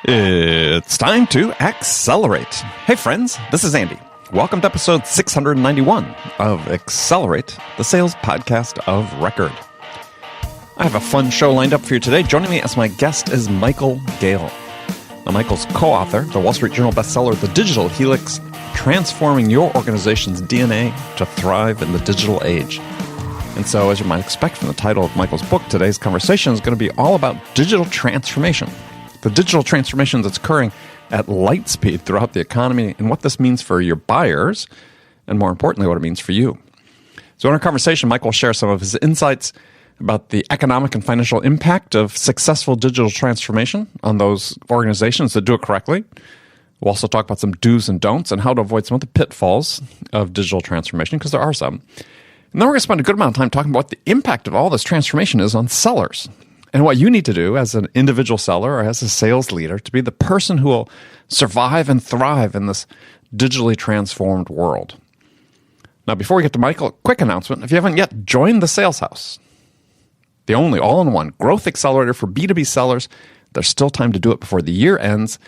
It's time to accelerate. Hey friends, this is Andy. Welcome to episode 691 of Accelerate, the sales podcast of record. I have a fun show lined up for you today. Joining me as my guest is Michael Gale. Now, Michael's co-author, the Wall Street Journal bestseller, The Digital Helix, Transforming Your Organization's DNA to Thrive in the Digital Age. And so, as you might expect from the title of Michael's book, today's conversation is going to be all about digital transformation. The digital transformation that's occurring at light speed throughout the economy and what this means for your buyers, and more importantly, what it means for you. So in our conversation, Michael will share some of his insights about the economic and financial impact of successful digital transformation on those organizations that do it correctly. We'll also talk about some do's and don'ts and how to avoid some of the pitfalls of digital transformation, because there are some. And then we're going to spend a good amount of time talking about what the impact of all this transformation is on sellers, and what you need to do as an individual seller or as a sales leader to be the person who will survive and thrive in this digitally transformed world. Now, before we get to Michael, a quick announcement. If you haven't yet joined the Sales House, the only all-in-one growth accelerator for B2B sellers, there's still time to do it before the year ends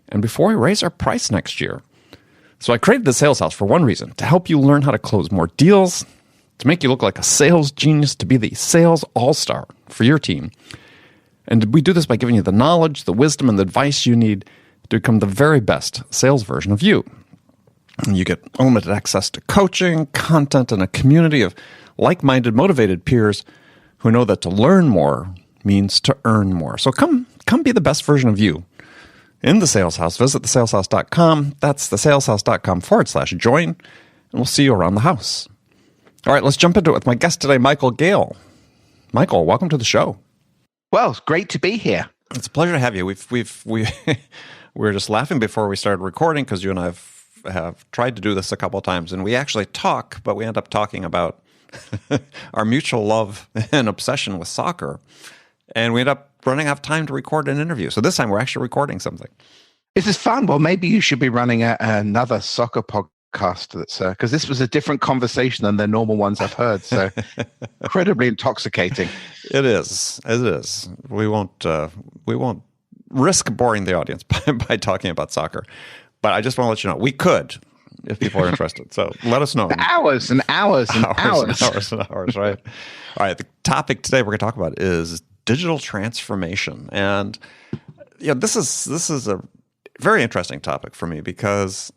and before we raise our price next year. So I created the Sales House for one reason: to help you learn how to close more deals, to make you look like a sales genius, to be the sales all-star for your team. And we do this by giving you the knowledge, the wisdom, and the advice you need to become the very best sales version of you. And you get unlimited access to coaching, content, and a community of like-minded, motivated peers who know that to learn more means to earn more. So come be the best version of you in the Sales House. Visit thesaleshouse.com. That's thesaleshouse.com/join, and we'll see you around the house. All right, let's jump into it with my guest today, Michael Gale. Michael, welcome to the show. Well, it's great to be here. It's a pleasure to have you. We were just laughing before we started recording because you and I have tried to do this a couple of times, and we actually talk, but we end up talking about our mutual love and obsession with soccer, and we end up running out of time to record an interview. So this time we're actually recording something. This is fun. Well, maybe you should be running another soccer podcast that's because this was a different conversation than the normal ones I've heard. So incredibly intoxicating. It is. We won't risk boring the audience by talking about soccer, but I just want to let you know we could if people are interested. So let us know. Hours and hours and hours. Hours and hours, right? All right. The topic today we're going to talk about is digital transformation, and this is a very interesting topic for me because,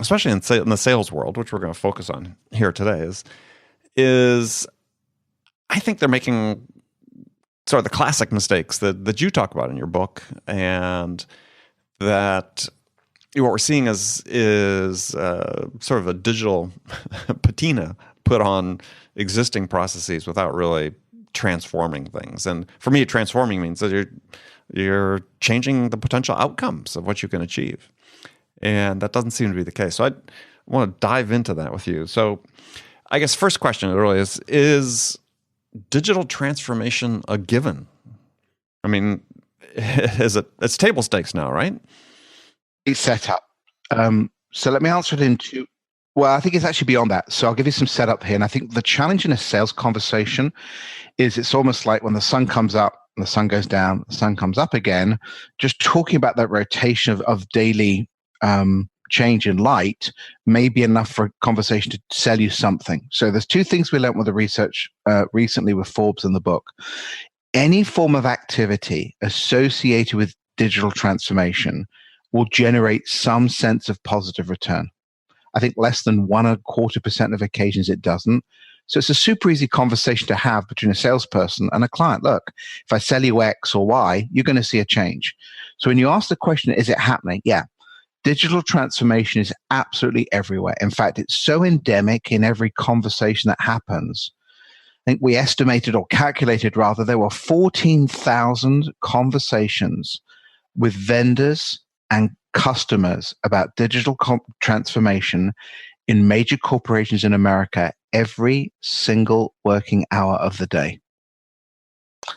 especially in the sales world, which we're going to focus on here today, is I think they're making sort of the classic mistakes that you talk about in your book, and that what we're seeing is sort of a digital patina put on existing processes without really transforming things. And for me, transforming means that you're changing the potential outcomes of what you can achieve. And that doesn't seem to be the case. So I want to dive into that with you. So I guess first question really is digital transformation a given? I mean, it's table stakes now, right? It's set up. So let me answer it in two. Well, I think it's actually beyond that. So I'll give you some setup here. And I think the challenge in a sales conversation is it's almost like when the sun comes up and the sun goes down, the sun comes up again, just talking about that rotation of daily change in light may be enough for a conversation to sell you something. So there's two things we learned with the research recently with Forbes in the book. Any form of activity associated with digital transformation will generate some sense of positive return. I think less than 1.25% of occasions it doesn't. So it's a super easy conversation to have between a salesperson and a client. Look, if I sell you X or Y, you're going to see a change. So when you ask the question, is it happening? Yeah. Digital transformation is absolutely everywhere. In fact, it's so endemic in every conversation that happens. I think we estimated or calculated rather, there were 14,000 conversations with vendors and customers about digital transformation in major corporations in America every single working hour of the day.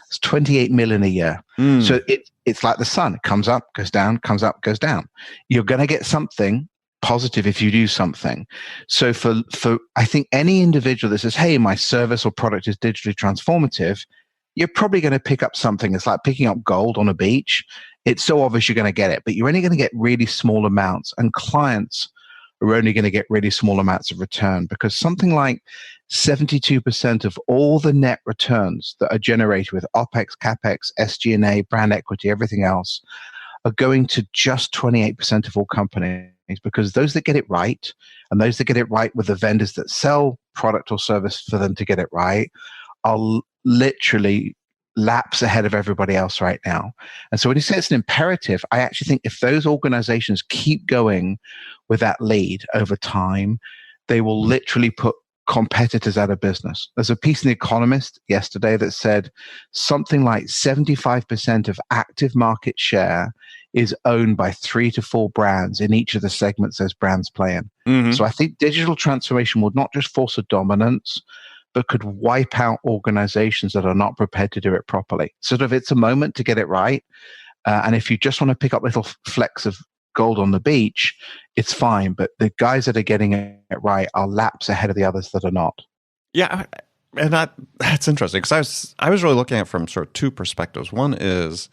It's 28 million a year. So it's like the sun. It comes up, goes down, comes up, goes down. You're going to get something positive if you do something. So for I think any individual that says, hey, my service or product is digitally transformative, you're probably going to pick up something. It's like picking up gold on a beach. It's so obvious you're going to get it, but you're only going to get really small amounts, and clients are only going to get really small amounts of return, because something like 72% of all the net returns that are generated with OPEX, CAPEX, SG&A, brand equity, everything else are going to just 28% of all companies, because those that get it right, and those that get it right with the vendors that sell product or service for them to get it right, are literally laps ahead of everybody else right now. And so when you say it's an imperative, I actually think if those organizations keep going with that lead over time, they will literally put competitors out of business. There's a piece in The Economist yesterday that said something like 75% of active market share is owned by 3 to 4 brands in each of the segments those brands play in. Mm-hmm. So I think digital transformation will not just force a dominance, but could wipe out organizations that are not prepared to do it properly. Sort of, it's a moment to get it right. And if you just want to pick up little flecks of gold on the beach, it's fine. But the guys that are getting it right are laps ahead of the others that are not. Yeah, and that's interesting, because I was really looking at it from sort of two perspectives. One is,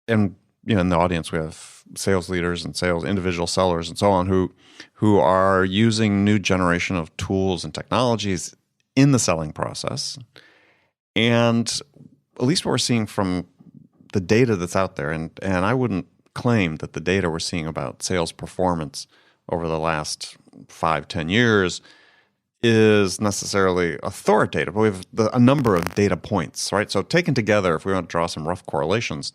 and in the audience we have sales leaders and individual sellers and so on who are using new generation of tools and technologies in the selling process. And at least what we're seeing from the data that's out there, and I wouldn't claim that the data we're seeing about sales performance over the last 5-10 years is necessarily authoritative, but we have a number of data points, right? So taken together, if we want to draw some rough correlations,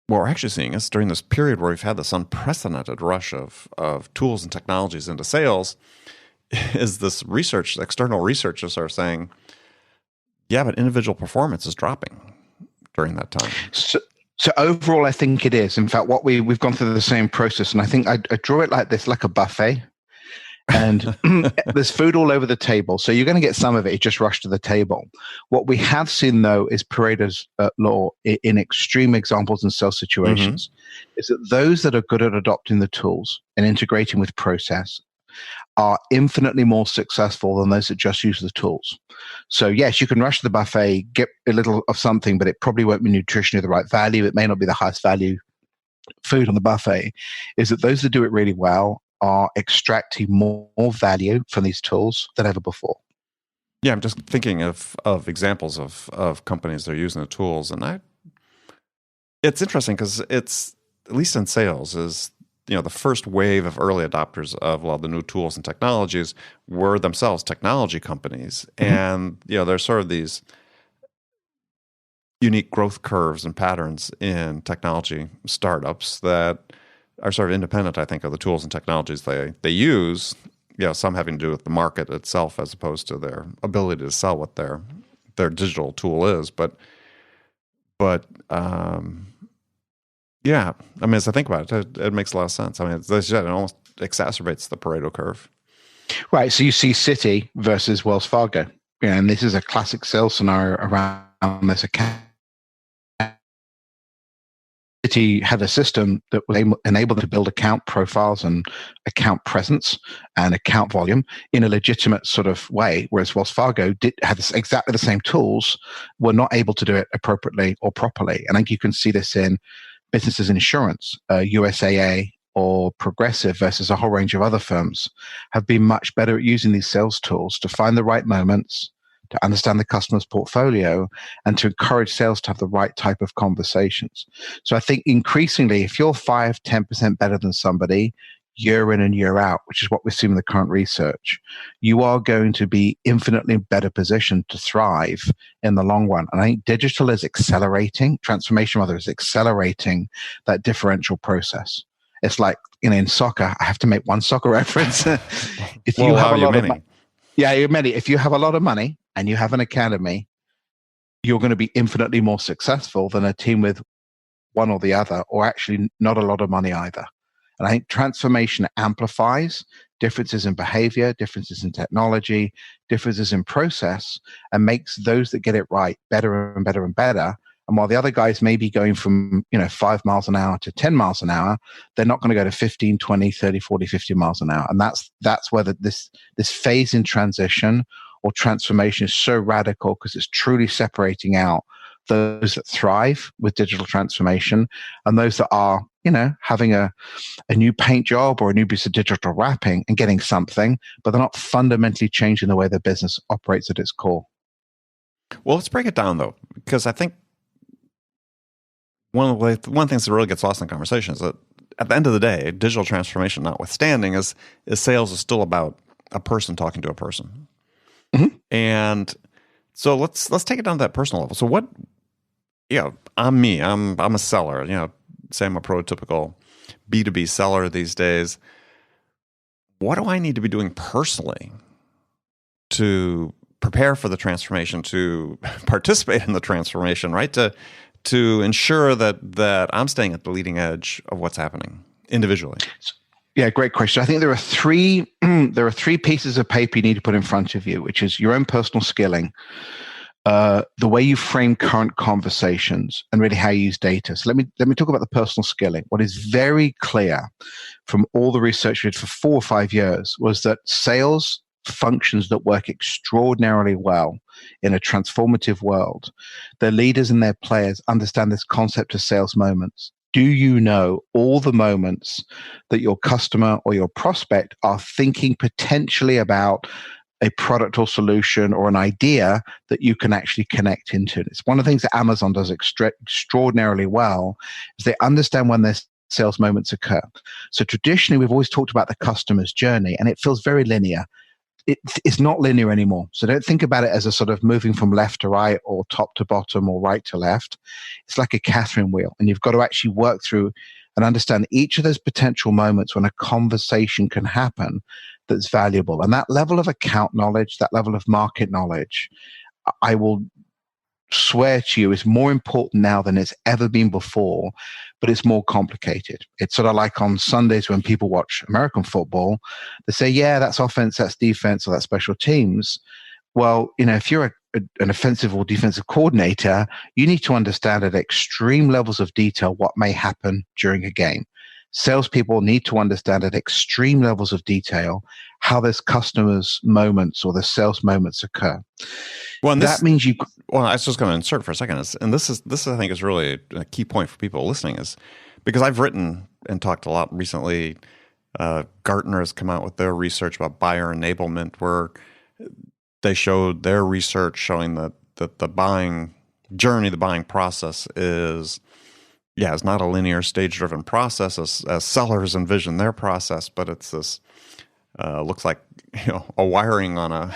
what we're actually seeing is during this period where we've had this unprecedented rush of tools and technologies into sales, is this research, external researchers are saying, yeah, but individual performance is dropping during that time. So overall, I think it is. In fact, what we've gone through the same process, and I think I draw it like this, like a buffet. And there's food all over the table. So you're going to get some of it. You just rush to the table. What we have seen, though, is Pareto's law in extreme examples and sales situations, is that those that are good at adopting the tools and integrating with process are infinitely more successful than those that just use the tools. So yes, you can rush to the buffet, get a little of something, but it probably won't be nutritionally the right value. It may not be the highest value food on the buffet. Is that those that do it really well are extracting more value from these tools than ever before. Yeah, I'm just thinking of examples of companies that are using the tools, and it's interesting because it's, at least in sales, is the first wave of early adopters of the new tools and technologies were themselves technology companies, and there's sort of these unique growth curves and patterns in technology startups that are sort of independent, I think, of the tools and technologies they use. Some having to do with the market itself as opposed to their ability to sell what their digital tool is. But yeah, I mean, as I think about it, it makes a lot of sense. I mean, as I said, it almost exacerbates the Pareto curve. Right. So you see Citi versus Wells Fargo, and this is a classic sales scenario around this account. Citi had a system that was enabled to build account profiles and account presence and account volume in a legitimate sort of way, whereas Wells Fargo had exactly the same tools, were not able to do it appropriately or properly. And I think you can see this in businesses in insurance, USAA or Progressive versus a whole range of other firms have been much better at using these sales tools to find the right moments, to understand the customer's portfolio, and to encourage sales to have the right type of conversations. So I think increasingly, if you're 5-10% better than somebody year in and year out, which is what we're seeing in the current research, you are going to be infinitely better positioned to thrive in the long run. And I think digital is accelerating, transformation rather is accelerating that differential process. It's like, in soccer, I have to make one soccer reference. If you have a lot of money, if you have a lot of money and you have an academy, you're going to be infinitely more successful than a team with one or the other, or actually not a lot of money either. And I think transformation amplifies differences in behavior, differences in technology, differences in process, and makes those that get it right better and better and better. And while the other guys may be going from 5 miles an hour to 10 miles an hour, they're not going to go to 15, 20, 30, 40, 50 miles an hour. And that's where this phase in transition or transformation is so radical because it's truly separating out those that thrive with digital transformation and those that are, having a new paint job or a new piece of digital wrapping and getting something, but they're not fundamentally changing the way their business operates at its core. Well, let's break it down, though, because I think one of the things that really gets lost in conversation is that at the end of the day, digital transformation notwithstanding, is sales is still about a person talking to a person. Mm-hmm. And so let's take it down to that personal level. So what, I'm me. I'm a seller. Say I'm a prototypical B2B seller these days. What do I need to be doing personally to prepare for the transformation, to participate in the transformation, right? To ensure that I'm staying at the leading edge of what's happening individually. Yeah, great question. I think there are three pieces of paper you need to put in front of you, which is your own personal skilling, the way you frame current conversations, and really how you use data. So let me talk about the personal skilling. What is very clear from all the research we did for 4 or 5 years was that sales functions that work extraordinarily well in a transformative world, their leaders and their players understand this concept of sales moments. Do you know all the moments that your customer or your prospect are thinking potentially about a product or solution or an idea that you can actually connect into? It's one of the things that Amazon does extraordinarily well, is they understand when their sales moments occur. So traditionally, we've always talked about the customer's journey, and it feels very linear. It's not linear anymore. So don't think about it as a sort of moving from left to right or top to bottom or right to left. It's like a Catherine wheel, and you've got to actually work through and understand each of those potential moments when a conversation can happen that's valuable. And that level of account knowledge, that level of market knowledge, I will swear to you, is more important now than it's ever been before, but it's more complicated. It's sort of like on Sundays when people watch American football, they say, yeah, that's offense, that's defense, or that's special teams. Well, if you're an offensive or defensive coordinator, you need to understand at extreme levels of detail what may happen during a game. Salespeople need to understand at extreme levels of detail how those customers' moments or the sales moments occur. Well, and that means you. Well, I was just going to insert for a second, and this I think is really a key point for people listening, is because I've written and talked a lot recently. Gartner has come out with their research about buyer enablement, where they showed their research showing that the buying journey, the buying process is not a linear stage-driven process as sellers envision their process, but it's this looks like a wiring on a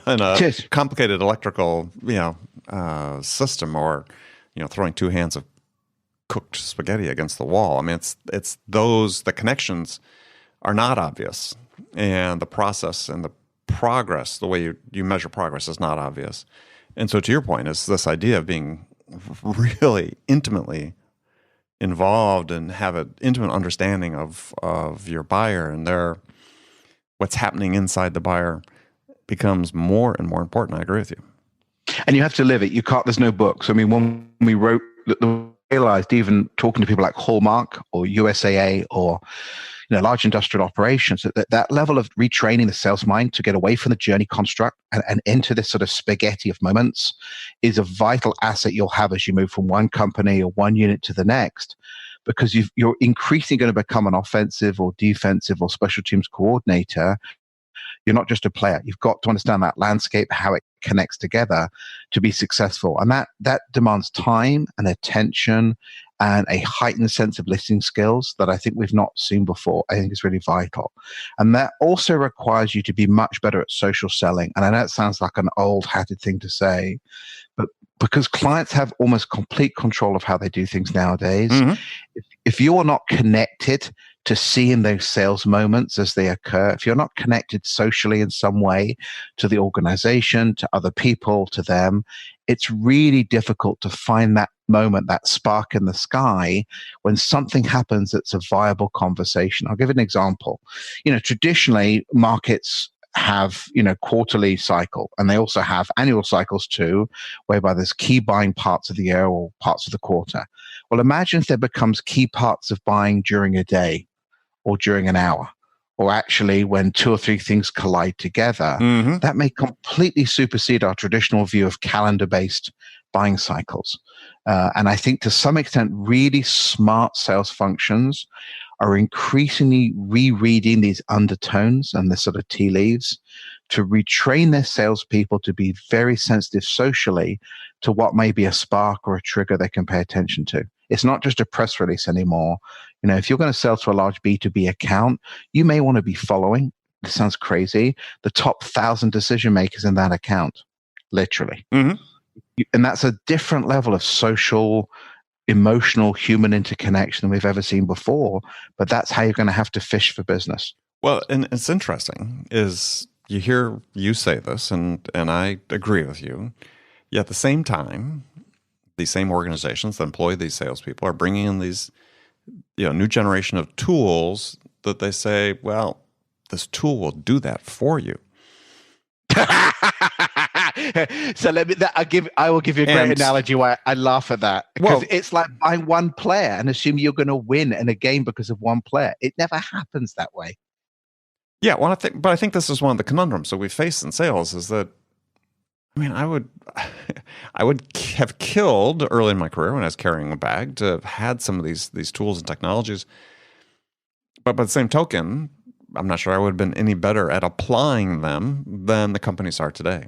in a complicated electrical system, or throwing 2 hands of cooked spaghetti against the wall. I mean, it's the connections are not obvious, and the process and the progress, the way you measure progress, is not obvious. And so, to your point, is this idea of being really intimately involved and have an intimate understanding of your buyer and what's happening inside the buyer becomes more and more important. I agree with you. And you have to live it. You can't. There's no books. I mean, when we wrote, realized even talking to people like Hallmark or USAA or large industrial operations, that level of retraining the sales mind to get away from the journey construct and into this sort of spaghetti of moments is a vital asset you'll have as you move from one company or one unit to the next, because you're increasingly going to become an offensive or defensive or special teams coordinator. You're not just a player. You've got to understand that landscape, how it connects together to be successful. And that demands time and attention and a heightened sense of listening skills that I think we've not seen before. I think is really vital. And that also requires you to be much better at social selling. And I know it sounds like an old-hatted thing to say, but because clients have almost complete control of how they do things nowadays, if you are not connected to seeing those sales moments as they occur, if you're not connected socially in some way to the organization, to other people, to them, it's really difficult to find that moment, that spark in the sky when something happens that's a viable conversation. I'll give an example. Traditionally, markets have quarterly cycle, and they also have annual cycles too, whereby there's key buying parts of the year or parts of the quarter. Well, imagine if there becomes key parts of buying during a day or during an hour or actually when two or three things collide together, that may completely supersede our traditional view of calendar-based buying cycles. And I think to some extent, really smart sales functions are increasingly rereading these undertones and the sort of tea leaves to retrain their salespeople to be very sensitive socially to what may be a spark or a trigger they can pay attention to. It's not just a press release anymore. If you're going to sell to a large B2B account, you may want to be following, this sounds crazy, the top 1,000 decision makers in that account, literally. And that's a different level of social, emotional, human interconnection than we've ever seen before. But that's how you're going to have to fish for business. Well, and it's interesting is you hear you say this, and I agree with you. Yet at the same time, these same organizations that employ these salespeople are bringing in these new generation of tools that they say, well, this tool will do that for you. So I will give you a great analogy why I laugh at that. Because it's like buying one player and assuming you're going to win in a game because of one player. It never happens that way. Yeah, well, I think this is one of the conundrums that we face in sales is that, I would have killed early in my career when I was carrying a bag to have had some of these tools and technologies. But by the same token, I'm not sure I would have been any better at applying them than the companies are today,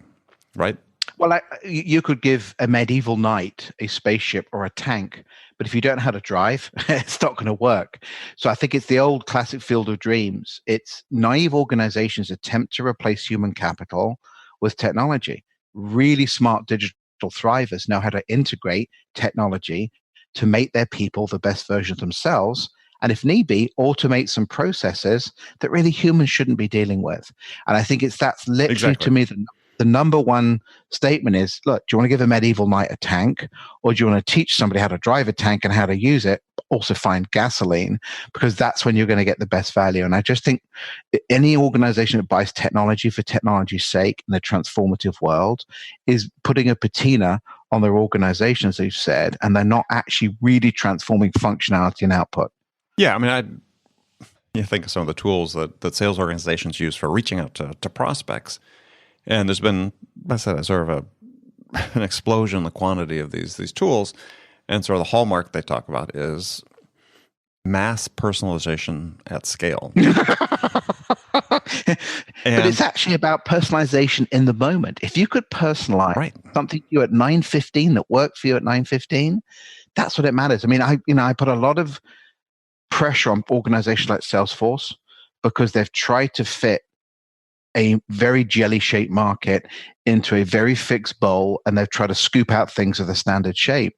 right? Well, you could give a medieval knight a spaceship or a tank, but if you don't know how to drive, it's not going to work. So I think it's the old classic field of dreams. It's naive organizations attempt to replace human capital with technology. Really smart digital thrivers know how to integrate technology to make their people the best version of themselves. And if need be, automate some processes that really humans shouldn't be dealing with. And I think that's literally to me the number one statement is, look, do you want to give a medieval knight a tank, or do you want to teach somebody how to drive a tank and how to use it, also find gasoline? Because that's when you're going to get the best value. And I just think any organization that buys technology for technology's sake in a transformative world is putting a patina on their organization, as you've said, and they're not actually really transforming functionality and output. Yeah, you think of some of the tools that sales organizations use for reaching out to prospects. And there's been, I said, sort of an explosion in the quantity of these tools. And sort of the hallmark they talk about is mass personalization at scale. But it's actually about personalization in the moment. If you could personalize something to you at 9:15 that worked for you at 9:15, that's what it matters. I put a lot of pressure on organizations like Salesforce because they've tried to fit a very jelly-shaped market into a very fixed bowl, and they've tried to scoop out things of the standard shape.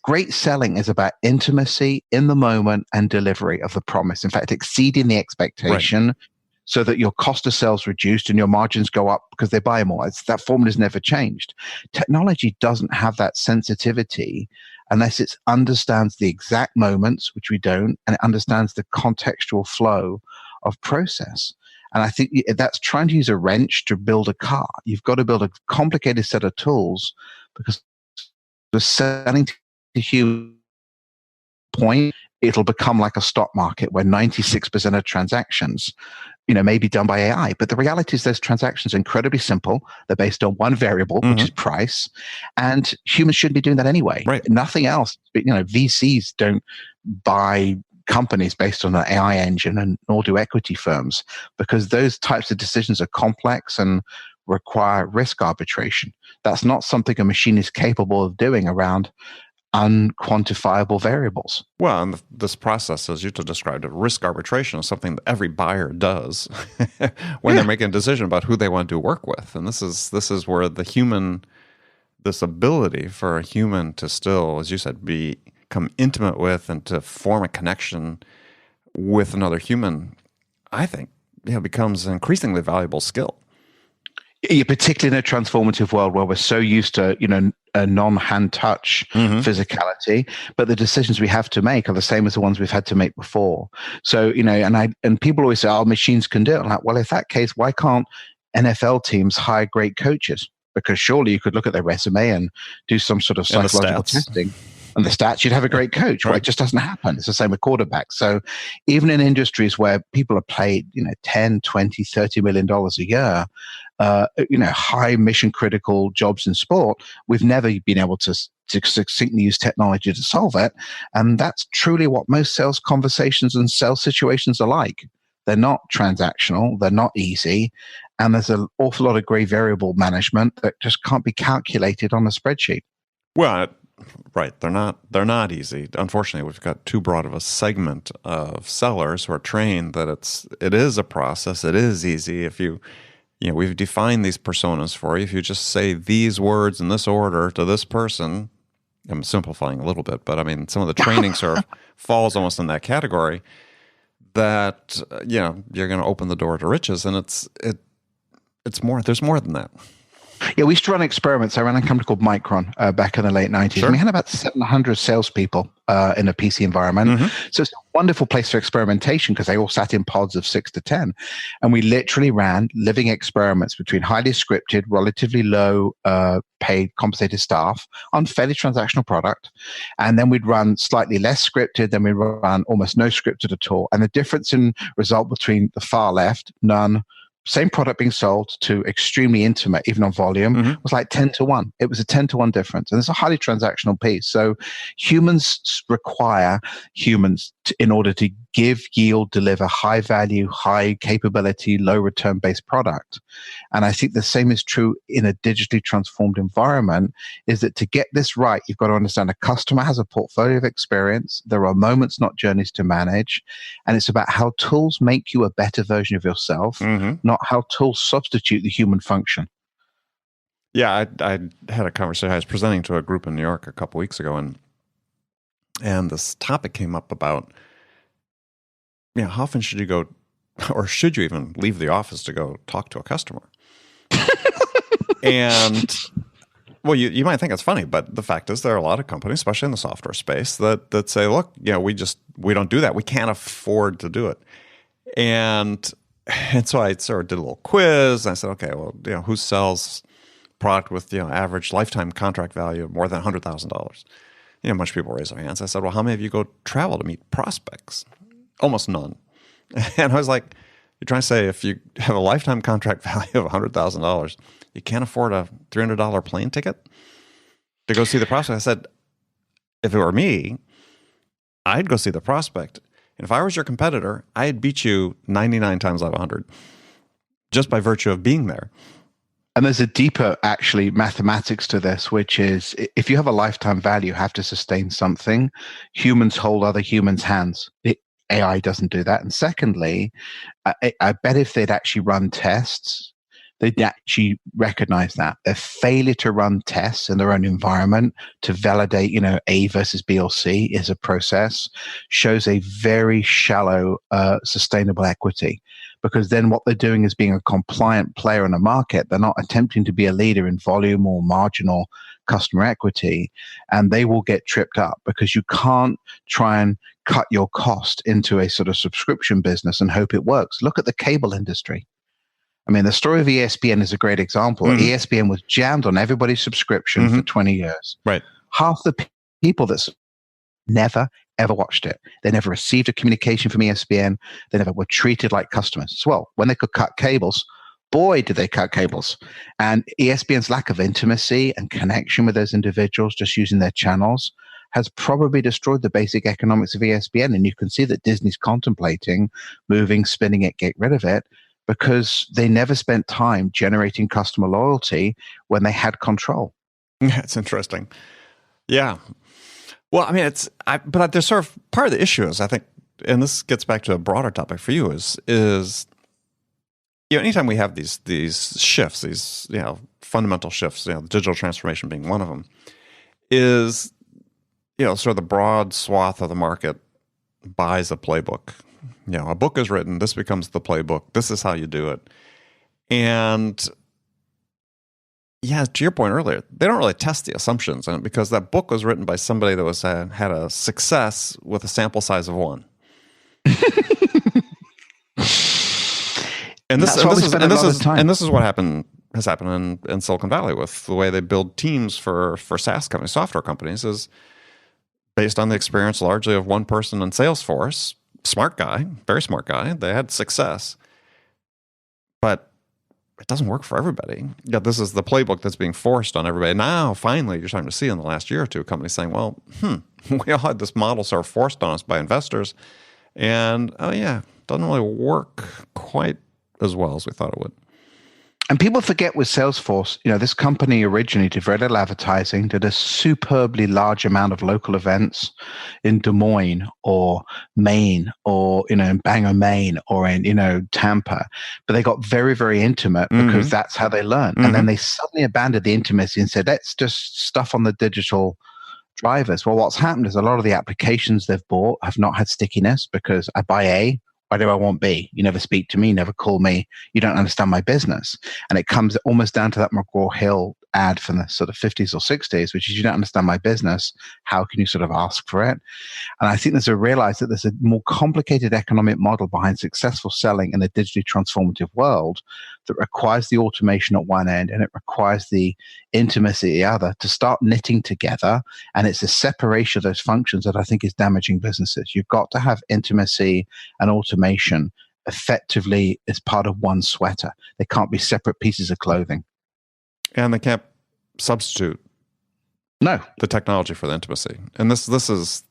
Great selling is about intimacy in the moment and delivery of the promise. In fact, exceeding the expectation so that your cost of sales reduced and your margins go up because they buy more. That formula has never changed. Technology doesn't have that sensitivity unless it understands the exact moments, which we don't, and it understands the contextual flow of process. And I think that's trying to use a wrench to build a car. You've got to build a complicated set of tools because the selling to human point, it'll become like a stock market where 96% of transactions, may be done by AI. But the reality is those transactions are incredibly simple. They're based on one variable, which is price. And humans shouldn't be doing that anyway. Nothing else. VCs don't buy companies based on an AI engine, and nor do equity firms, because those types of decisions are complex and require risk arbitration. That's not something a machine is capable of doing around unquantifiable variables. Well, and this process, as you described it, risk arbitration is something that every buyer does when they're making a decision about who they want to do work with. And this is where this ability for a human to still, as you said, become intimate with and to form a connection with another human, I think, becomes an increasingly valuable skill. Yeah, particularly in a transformative world where we're so used to, a non-hand touch physicality, but the decisions we have to make are the same as the ones we've had to make before. So, and people always say, machines can do it. I'm like, well, if that case, why can't NFL teams hire great coaches? Because surely you could look at their resume and do some sort of psychological testing. and the stats, you'd have a great coach. Well, it just doesn't happen. It's the same with quarterbacks. So even in industries where people are paid, 10, 20, $30 million a year, high mission critical jobs in sport, we've never been able to succinctly use technology to solve it. And that's truly what most sales conversations and sales situations are like. They're not transactional. They're not easy. And there's an awful lot of gray variable management that just can't be calculated on a spreadsheet. Well, right. They're not easy. Unfortunately, we've got too broad of a segment of sellers who are trained that it is a process. It is easy. If we've defined these personas for you. If you just say these words in this order to this person, I'm simplifying a little bit, but I mean, some of the training sort of falls almost in that category that, you're going to open the door to riches. And it's more, there's more than that. Yeah, we used to run experiments. I ran a company called Micron back in the late 90s. Sure. And we had about 700 salespeople in a PC environment. Mm-hmm. So it's a wonderful place for experimentation because they all sat in pods of 6 to 10. And we literally ran living experiments between highly scripted, relatively low paid compensated staff on fairly transactional product. And then we'd run slightly less scripted, then we'd run almost no scripted at all. And the difference in result between the far left, none, same product being sold, to extremely intimate, even on volume, mm-hmm. was like 10 to 1. It was a 10 to 1 difference. And it's a highly transactional piece. So humans require humans in order to give, yield, deliver high value, high capability, low return based product. And I think the same is true in a digitally transformed environment, is that to get this right, you've got to understand a customer has a portfolio of experience. There are moments, not journeys, to manage. And it's about how tools make you a better version of yourself, mm-hmm. not how tools substitute the human function. Yeah, I had a conversation. I was presenting to a group in New York a couple weeks ago, and this topic came up about, how often should you go, or should you even leave the office to go talk to a customer? And, well, you might think it's funny, but the fact is there are a lot of companies, especially in the software space, that say, look, we don't do that. We can't afford to do it. And so I sort of did a little quiz. And I said, okay, well, who sells product with, average lifetime contract value of more than $100,000? A bunch of people raised their hands. I said, well, how many of you go travel to meet prospects? Almost none. And I was like, you're trying to say if you have a lifetime contract value of $100,000, you can't afford a $300 plane ticket to go see the prospect? I said, if it were me, I'd go see the prospect. And if I was your competitor, I'd beat you 99 times out of 100 just by virtue of being there. And there's a deeper, actually, mathematics to this, which is if you have a lifetime value, you have to sustain something. Humans hold other humans' hands. AI doesn't do that. And secondly, I bet if they'd actually run tests, they'd actually recognize that. Their failure to run tests in their own environment to validate, A versus B or C is a process, shows a very shallow sustainable equity. Because then what they're doing is being a compliant player in the market. They're not attempting to be a leader in volume or marginal customer equity, and they will get tripped up because you can't try and cut your cost into a sort of subscription business and hope it works. Look at the cable industry. I mean, the story of ESPN is a great example. Mm-hmm. ESPN was jammed on everybody's subscription mm-hmm. for 20 years. Right. Half the people that never, ever watched it. They never received a communication from ESPN. They never were treated like customers as well. When they could cut cables, boy, did they cut cables. And ESPN's lack of intimacy and connection with those individuals just using their channels has probably destroyed the basic economics of ESPN. And you can see that Disney's contemplating moving, spinning it, get rid of it, because they never spent time generating customer loyalty when they had control. Yeah, it's interesting. Yeah. Well, I mean, but there's sort of part of the issue is, I think, and this gets back to a broader topic for you, is anytime we have these shifts, these fundamental shifts, digital transformation being one of them, is sort of the broad swath of the market buys a playbook. A book is written, this becomes the playbook, this is how you do it. And to your point earlier, they don't really test the assumptions, and because that book was written by somebody that had a success with a sample size of 1. And this is what has happened in Silicon Valley with the way they build teams for SaaS companies, software companies, is based on the experience largely of one person in Salesforce, smart guy, very smart guy. They had success, but it doesn't work for everybody. Yeah, this is the playbook that's being forced on everybody. Now, finally, you're starting to see in the last year or two companies saying, well, we all had this model sort of forced on us by investors. And, oh, yeah, doesn't really work quite as well as we thought it would. And people forget with Salesforce, this company originally did very little advertising, did a superbly large amount of local events in Des Moines or Maine or, in Bangor, Maine or in, Tampa. But they got very, very intimate because that's how they learn. And then they suddenly abandoned the intimacy and said, let's just stuff on the digital drivers. Well, what's happened is a lot of the applications they've bought have not had stickiness because I buy A, why do I want B? You never speak to me, never call me. You don't understand my business. And it comes almost down to that McGraw-Hill ad from the sort of 50s or 60s, which is you don't understand my business. How can you sort of ask for it? And I think there's a realize that there's a more complicated economic model behind successful selling in a digitally transformative world that requires the automation at one end and it requires the intimacy at the other to start knitting together. And it's a separation of those functions that I think is damaging businesses. You've got to have intimacy and automation effectively as part of one sweater. They can't be separate pieces of clothing. And they can't substitute the technology for the intimacy. And this is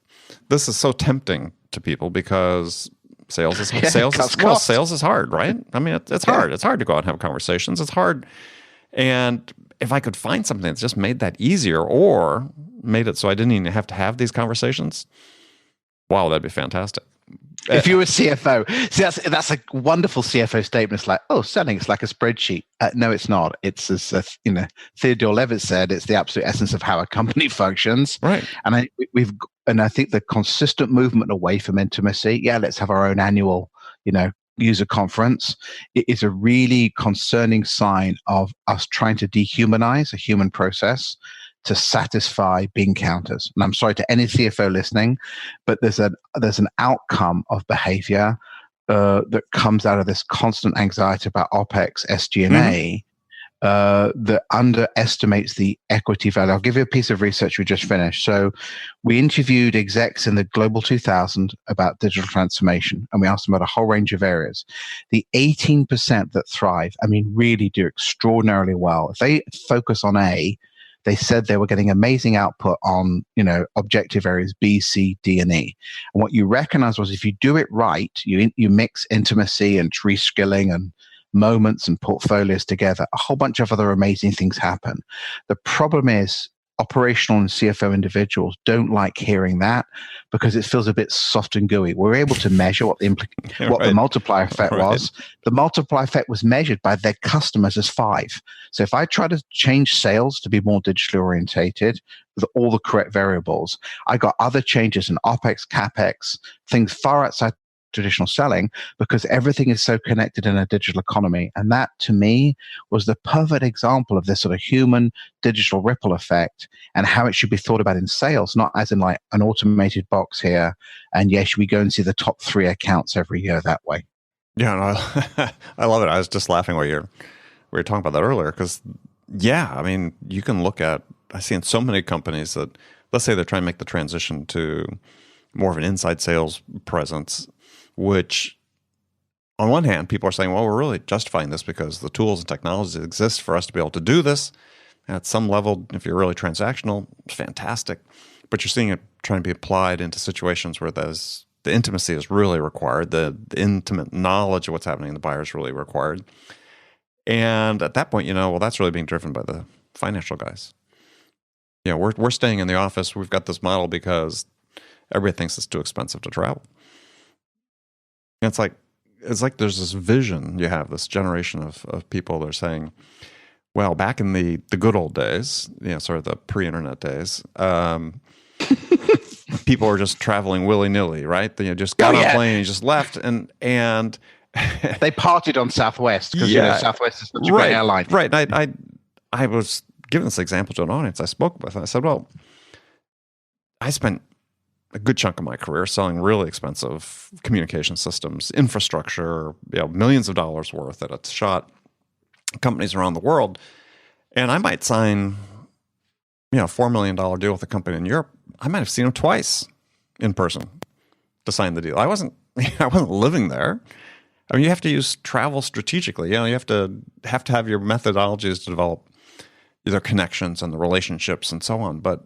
so tempting to people because sales is hard, right? I mean, it's hard. It's hard to go out and have conversations. It's hard. And if I could find something that's just made that easier or made it so I didn't even have to have these conversations, wow, that'd be fantastic. If you were CFO, see, that's a wonderful CFO statement. It's like, selling, it's like a spreadsheet. No, it's not. It's as Theodore Levitt said, it's the absolute essence of how a company functions. Right. And I think the consistent movement away from intimacy. Yeah, let's have our own annual, user conference. It is a really concerning sign of us trying to dehumanize a human process to satisfy bean counters. And I'm sorry to any CFO listening, but there's an outcome of behavior that comes out of this constant anxiety about OPEX, SG&A, that underestimates the equity value. I'll give you a piece of research we just finished. So we interviewed execs in the Global 2000 about digital transformation, and we asked them about a whole range of areas. The 18% that thrive, really do extraordinarily well. If they focus on A, they said they were getting amazing output on, objective areas B, C, D, and E. And what you recognize was if you do it right, you mix intimacy and reskilling and moments and portfolios together, a whole bunch of other amazing things happen. The problem is operational and CFO individuals don't like hearing that because it feels a bit soft and gooey. We're able to measure what the multiplier effect was. The multiplier effect was measured by their customers as 5. So if I try to change sales to be more digitally orientated with all the correct variables, I got other changes in OPEX, CAPEX, things far outside traditional selling because everything is so connected in a digital economy. And that, to me, was the perfect example of this sort of human digital ripple effect and how it should be thought about in sales, not as in like an automated box here. And yes, we go and see the top 3 accounts every year that way. Yeah, no, I love it. I was just laughing while we were talking about that earlier because, you can look at, I see in so many companies that, let's say they're trying to make the transition to more of an inside sales presence, which on one hand, people are saying, well, we're really justifying this because the tools and technologies exist for us to be able to do this. And at some level, if you're really transactional, it's fantastic. But you're seeing it trying to be applied into situations where the intimacy is really required. The intimate knowledge of what's happening in the buyer is really required. And at that point, that's really being driven by the financial guys. We're staying in the office. We've got this model because everybody thinks it's too expensive to travel. It's like there's this vision you have, this generation of people that are saying, well, back in the good old days, sort of the pre-internet days, people were just traveling willy-nilly, right? They just got on a plane and just left, and they partied on Southwest because Southwest is such a great airline. Right. I was giving this example to an audience I spoke with, and I said, well, I spent a good chunk of my career selling really expensive communication systems, infrastructure, millions of dollars worth at a shot, companies around the world. And I might sign, $4 million deal with a company in Europe I might have seen him twice in person to sign the deal. I wasn't living there. I mean, you have to use travel strategically. You have to have your methodologies to develop either connections and the relationships and so on. But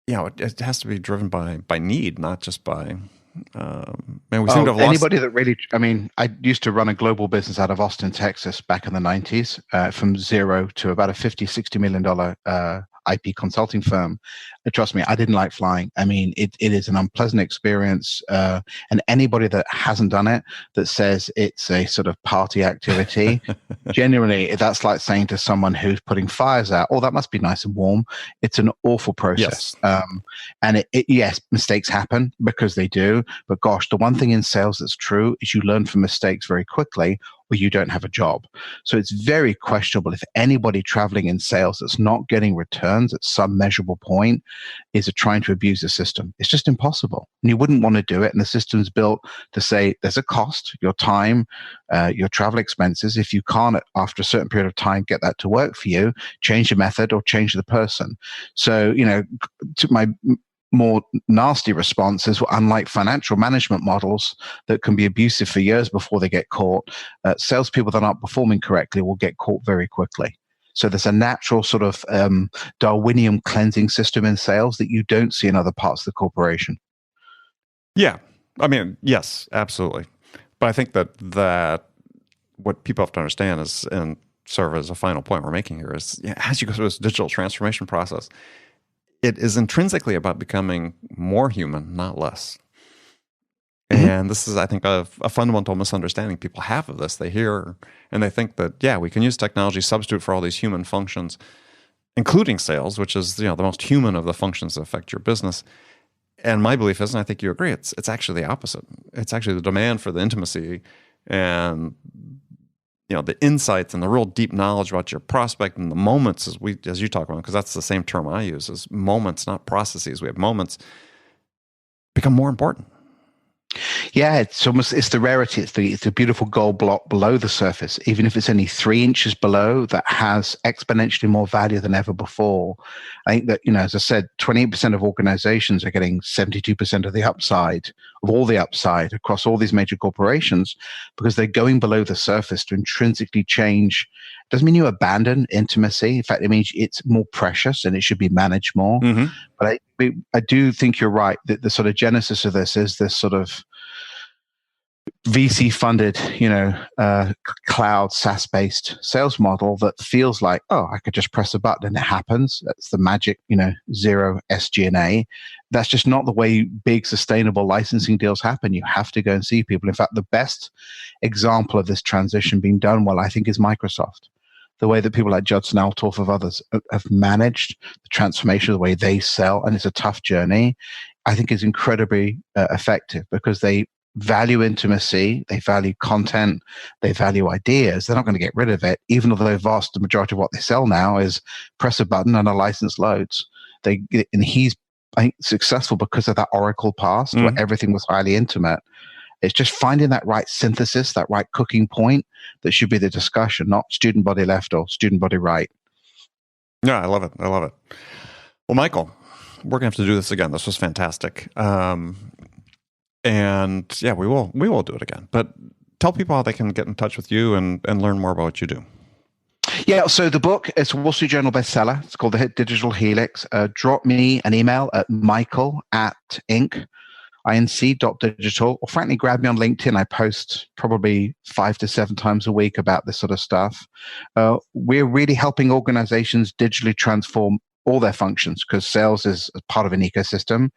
it has to be driven by need, not just by. We seem to have anybody that really. I mean, I used to run a global business out of Austin, Texas, back in the 90s, from zero to about a $50-60 million IP consulting firm. Trust me, I didn't like flying. I mean, it is an unpleasant experience. And anybody that hasn't done it, that says it's a sort of party activity, genuinely, that's like saying to someone who's putting fires out, "Oh, that must be nice and warm." It's an awful process. Yes. And yes, mistakes happen because they do. But gosh, the one thing in sales that's true is you learn from mistakes very quickly, or you don't have a job. So it's very questionable if anybody traveling in sales that's not getting returns at some measurable point is trying to abuse the system. It's just impossible. And you wouldn't want to do it. And the system's built to say there's a cost, your time, your travel expenses. If you can't, after a certain period of time, get that to work for you, change the method or change the person. So, to my more nasty response is, unlike financial management models that can be abusive for years before they get caught, salespeople that aren't performing correctly will get caught very quickly. So there's a natural sort of Darwinian cleansing system in sales that you don't see in other parts of the corporation. Yeah. I mean, yes, absolutely. But I think that what people have to understand is, and serve as a final point we're making here, is as you go through this digital transformation process, it is intrinsically about becoming more human, not less. Mm-hmm. And this is, I think, a fundamental misunderstanding people have of this. They hear and they think that, we can use technology, substitute for all these human functions, including sales, which is the most human of the functions that affect your business. And my belief is, and I think you agree, it's actually the opposite. It's actually the demand for the intimacy and the insights and the real deep knowledge about your prospect and the moments, as you talk about, because that's the same term I use, is moments, not processes. We have moments become more important. Yeah, it's the rarity. It's the beautiful gold block below the surface, even if it's only 3 inches below, that has exponentially more value than ever before. I think that, as I said, 28% of organizations are getting 72% of the upside, of all the upside across all these major corporations, because they're going below the surface to intrinsically change. Doesn't mean you abandon intimacy. In fact, it means it's more precious and it should be managed more. Mm-hmm. But I do think you're right that the sort of genesis of this is this sort of VC funded, cloud SaaS based sales model that feels like, I could just press a button and it happens. That's the magic, zero SG&A. That's just not the way big sustainable licensing deals happen. You have to go and see people. In fact, the best example of this transition being done well, I think, is Microsoft. The way that people like Judson Althoff of others have managed the transformation of the way they sell, and it's a tough journey, I think is incredibly effective, because they value intimacy, they value content, they value ideas. They're not going to get rid of it, even though the vast majority of what they sell now is press a button and a license loads. And he's, I think, successful because of that Oracle past where everything was highly intimate. It's just finding that right synthesis, that right cooking point that should be the discussion, not student body left or student body right. Yeah, I love it. Well, Michael, we're going to have to do this again. This was fantastic. And yeah, we will do it again. But tell people how they can get in touch with you and learn more about what you do. Yeah, so the book is a Wall Street Journal bestseller. It's called The Digital Helix. Drop me an email at michael@inc.digital, or frankly, grab me on LinkedIn. I post probably 5 to 7 times a week about this sort of stuff. We're really helping organizations digitally transform all their functions, because sales is part of an ecosystem.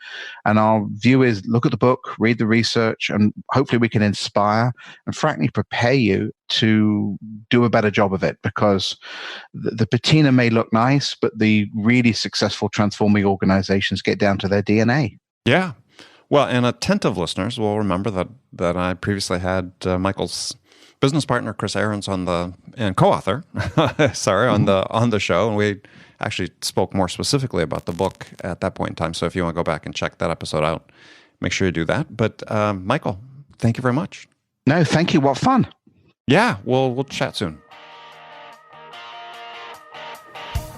And our view is, look at the book, read the research, and hopefully we can inspire and frankly prepare you to do a better job of it, because the patina may look nice, but the really successful transforming organizations get down to their DNA. Yeah. Well, and attentive listeners will remember that I previously had Michael's business partner Chris Ahrens and co-author, on the show, and we actually spoke more specifically about the book at that point in time. So if you want to go back and check that episode out, make sure you do that. But Michael, thank you very much. No, thank you. What fun. Yeah, we'll chat soon.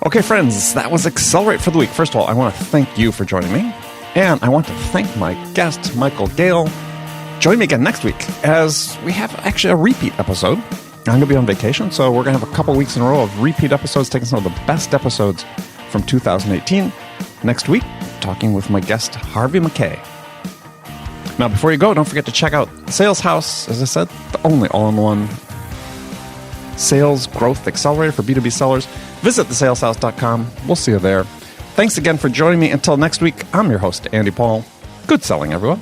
Okay, friends, that was Accelerate for the week. First of all, I want to thank you for joining me. And I want to thank my guest, Michael Gale. Join me again next week as we have actually a repeat episode. I'm going to be on vacation, so we're going to have a couple weeks in a row of repeat episodes, taking some of the best episodes from 2018. Next week, talking with my guest, Harvey McKay. Now, before you go, don't forget to check out Sales House, as I said, the only all-in-one sales growth accelerator for B2B sellers. Visit thesaleshouse.com. We'll see you there. Thanks again for joining me. Until next week, I'm your host, Andy Paul. Good selling, everyone.